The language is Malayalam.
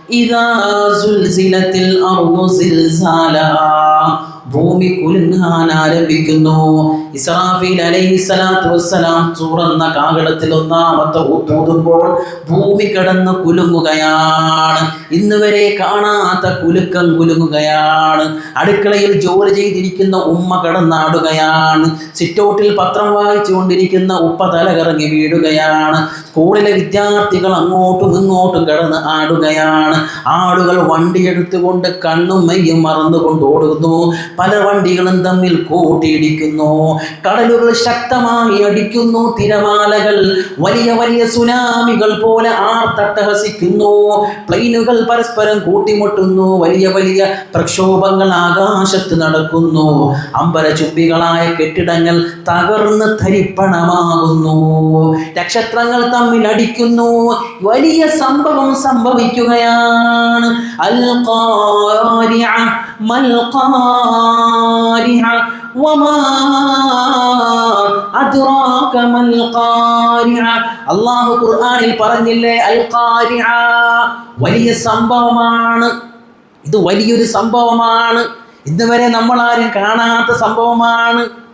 ഇദാ സുൽസിലത്തിൽ അർളു സിൽസാലഹാ, ഭൂമി കുലുങ്ങാൻ ആരംഭിക്കുന്നു. ഇസ്രാഫീൽ അലൈഹിസ്സലാത്തു വസ്സലാം തുറന്ന കാഹളത്തിൽ ഒന്നാമത്തെ ഊതുമ്പോൾ ഭൂമി കിടന്ന് കുലുങ്ങുകയാണ്. ഇന്ന് വരെ കാണാത്ത കുലുക്കം കുലുങ്ങുകയാണ്. അടുക്കളയിൽ ജോലി ചെയ്തിരിക്കുന്ന ഉമ്മ കിടന്നാടുകയാണ്. സിറ്റൗട്ടിൽ പത്രം വായിച്ചുകൊണ്ടിരിക്കുന്ന ഉപ്പ തലകറങ്ങി വീഴുകയാണ്. സ്കൂളിലെ വിദ്യാർത്ഥികൾ അങ്ങോട്ടും ഇങ്ങോട്ടും കിടന്ന് ആടുകയാണ്. ആളുകൾ വണ്ടി എടുത്തുകൊണ്ട് കണ്ണും മെയ്യും മറന്നുകൊണ്ട് ഓടുന്നു. പല വണ്ടികളും തമ്മിൽ കൂട്ടിയിടിക്കുന്നു. കടലുകൾ ശക്തമായി അടിക്കുന്നു. തിരമാലകൾ വലിയ വലിയ സുനാമികൾ പോലെ ആർത്തട്ടഹസിക്കുന്നു. പ്ലെയിനുകൾ പരസ്പരം കൂട്ടിമുട്ടുന്നു. വലിയ വലിയ പ്രക്ഷോഭങ്ങൾ ആകാശത്ത് നടക്കുന്നു. അമ്പരചുംബികളായ കെട്ടിടങ്ങൾ തകർന്ന് തരിപ്പണമാകുന്നു. നക്ഷത്രങ്ങൾ തമ്മിൽ അടിക്കുന്നു. വലിയ സംഭവം സംഭവിക്കുകയാണ്. അൽ ഖാരിഅ മൽ ഖാരിഅ വമാ അദ്റാക മൽ ഖാരിഅ. അല്ലാഹു ഖുർആനിൽ പറഞ്ഞില്ലേ, അൽ ഖാരിഅ വലിയ സംഭവമാണ്. ഇത് വലിയൊരു സംഭവമാണ്. ഇതുവരെ നമ്മൾ ആരും കാണാത്ത സംഭവമാണ്.